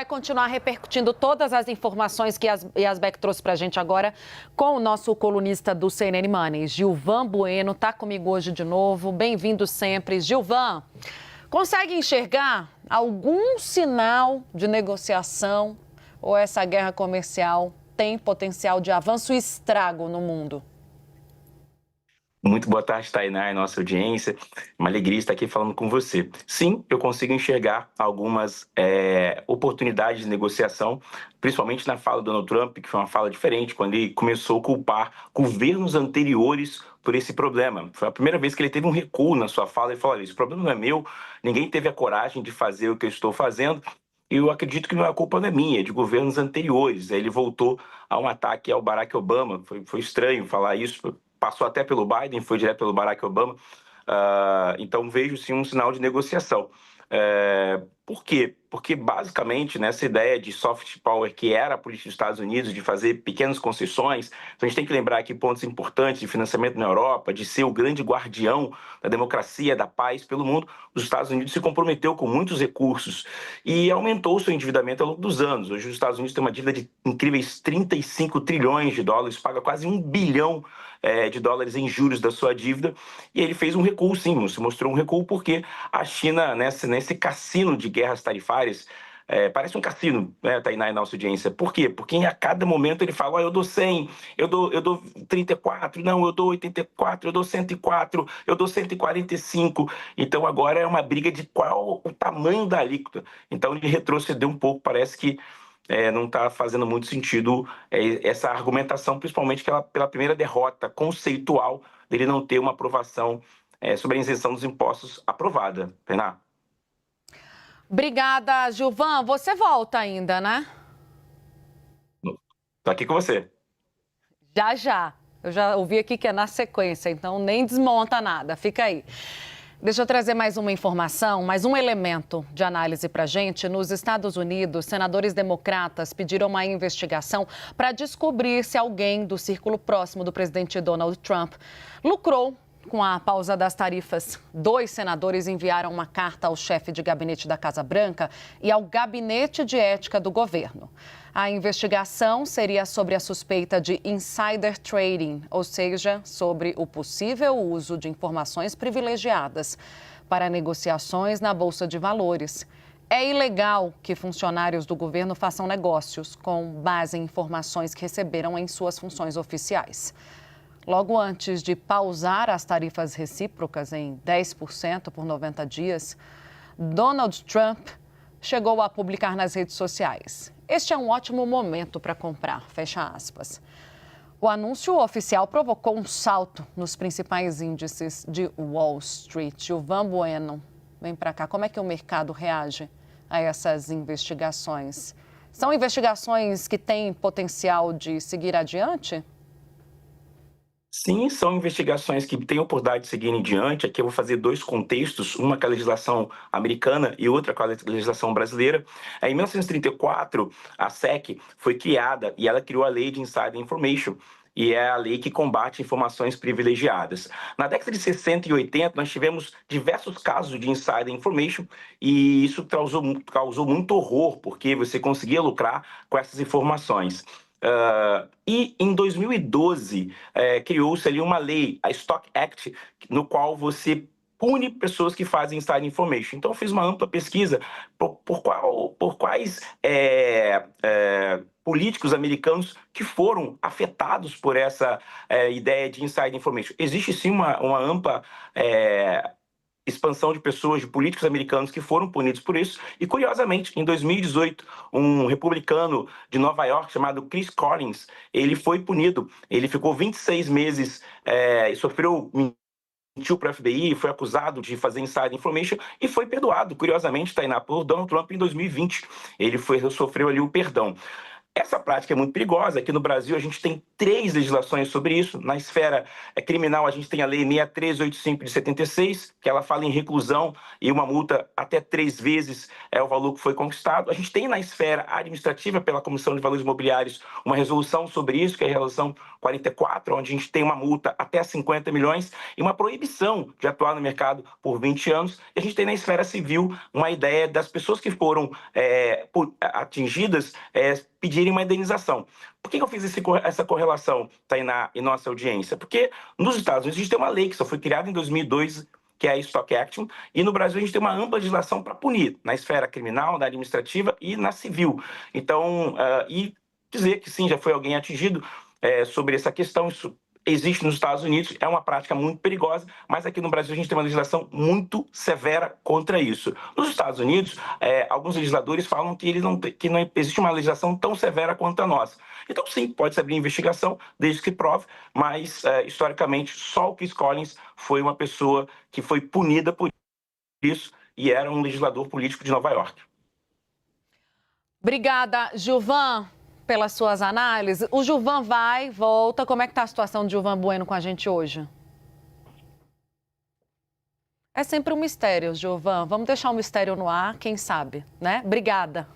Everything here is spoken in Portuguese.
vai continuar repercutindo todas as informações que Yasbek trouxe para a gente agora com o nosso colunista do CNN Money, Gilvan Bueno, está comigo hoje de novo. Bem-vindo sempre. Gilvan, consegue enxergar algum sinal de negociação ou essa guerra comercial tem potencial de avanço e estrago no mundo? Muito boa tarde, Tainá, e nossa audiência. Uma alegria estar aqui falando com você. Sim, eu consigo enxergar algumas oportunidades de negociação, principalmente na fala do Donald Trump, que foi uma fala diferente, quando ele começou a culpar governos anteriores por esse problema. Foi a primeira vez que ele teve um recuo na sua fala e falou: olha, esse problema não é meu, ninguém teve a coragem de fazer o que eu estou fazendo, e eu acredito que a culpa não é minha, é de governos anteriores. Aí ele voltou a um ataque ao Barack Obama. Foi estranho falar isso, passou até pelo Biden, foi direto pelo Barack Obama. Então vejo sim um sinal de negociação. Por quê? Porque basicamente nessa ideia de soft power, que era a política dos Estados Unidos, de fazer pequenas concessões, então a gente tem que lembrar aqui pontos importantes de financiamento na Europa, de ser o grande guardião da democracia, da paz pelo mundo. Os Estados Unidos se comprometeu com muitos recursos e aumentou o seu endividamento ao longo dos anos. Hoje os Estados Unidos têm uma dívida de incríveis 35 trilhões de dólares, paga quase 1 bilhão de dólares em juros da sua dívida, e ele fez um recuo, sim, se mostrou um recuo porque a China, nesse cassino de guerras tarifárias, parece um cassino, né, Tainá e nossa audiência. Por quê? Porque a cada momento ele fala: eu dou 100, eu dou 34, não, eu dou 84, eu dou 104, eu dou 145. Então agora é uma briga de qual o tamanho da alíquota. Então ele retrocedeu um pouco, parece que não está fazendo muito sentido essa argumentação, principalmente pela primeira derrota conceitual dele não ter uma aprovação sobre a isenção dos impostos aprovada. Tainá? Obrigada, Gilvan. Você volta ainda, né? Estou aqui com você. Já, já. Eu já ouvi aqui que é na sequência, então nem desmonta nada. Fica aí. Deixa eu trazer mais uma informação, mais um elemento de análise para a gente. Nos Estados Unidos, senadores democratas pediram uma investigação para descobrir se alguém do círculo próximo do presidente Donald Trump lucrou com a pausa das tarifas. 2 senadores enviaram uma carta ao chefe de gabinete da Casa Branca e ao gabinete de ética do governo. A investigação seria sobre a suspeita de insider trading, ou seja, sobre o possível uso de informações privilegiadas para negociações na Bolsa de Valores. É ilegal que funcionários do governo façam negócios com base em informações que receberam em suas funções oficiais. Logo antes de pausar as tarifas recíprocas em 10% por 90 dias, Donald Trump chegou a publicar nas redes sociais: este é um ótimo momento para comprar, fecha aspas. O anúncio oficial provocou um salto nos principais índices de Wall Street. Gilvan Bueno, vem para cá. Como é que o mercado reage a essas investigações? São investigações que têm potencial de seguir adiante? Sim, são investigações que têm oportunidade de seguir em diante. Aqui eu vou fazer 2 contextos, uma com a legislação americana e outra com a legislação brasileira. Em 1934, a SEC foi criada e ela criou a Lei de Insider Information, e é a lei que combate informações privilegiadas. Na década de 60 e 80, nós tivemos diversos casos de insider information, e isso causou muito horror, porque você conseguia lucrar com essas informações. E em 2012, criou-se ali uma lei, a Stock Act, no qual você pune pessoas que fazem inside information. Então, eu fiz uma ampla pesquisa por quais políticos americanos que foram afetados por essa ideia de inside information. Existe sim uma ampla expansão de pessoas, de políticos americanos que foram punidos por isso. E, curiosamente, em 2018, um republicano de Nova York chamado Chris Collins, ele foi punido. Ele ficou 26 meses e mentiu para o FBI, foi acusado de fazer inside information e foi perdoado, curiosamente, Tainá, por Donald Trump em 2020. Ele sofreu ali o perdão. Essa prática é muito perigosa. Aqui no Brasil, a gente tem 3 legislações sobre isso. Na esfera criminal, a gente tem a Lei 6385 de 76, que ela fala em reclusão e uma multa até 3 vezes o valor que foi conquistado. A gente tem na esfera administrativa, pela Comissão de Valores Imobiliários, uma resolução sobre isso, que é a Resolução 44, onde a gente tem uma multa até 50 milhões e uma proibição de atuar no mercado por 20 anos. E a gente tem na esfera civil uma ideia das pessoas que foram atingidas pedirem uma indenização. Por que eu fiz essa correlação, Tainá, em nossa audiência? Porque nos Estados Unidos a gente tem uma lei que só foi criada em 2002, que é a Stock Action, e no Brasil a gente tem uma ampla legislação para punir, na esfera criminal, na administrativa e na civil. Então, e dizer que sim, já foi alguém atingido sobre essa questão, isso existe nos Estados Unidos, é uma prática muito perigosa, mas aqui no Brasil a gente tem uma legislação muito severa contra isso. Nos Estados Unidos, alguns legisladores falam que não existe uma legislação tão severa quanto a nossa. Então, sim, pode-se abrir investigação, desde que prove, mas, historicamente, só o Chris Collins foi uma pessoa que foi punida por isso e era um legislador político de Nova York. Obrigada, Gilvan, pelas suas análises. O Gilvan vai, volta. Como é que está a situação de Gilvan Bueno com a gente hoje? É sempre um mistério, Gilvan. Vamos deixar o mistério no ar, quem sabe, né? Obrigada.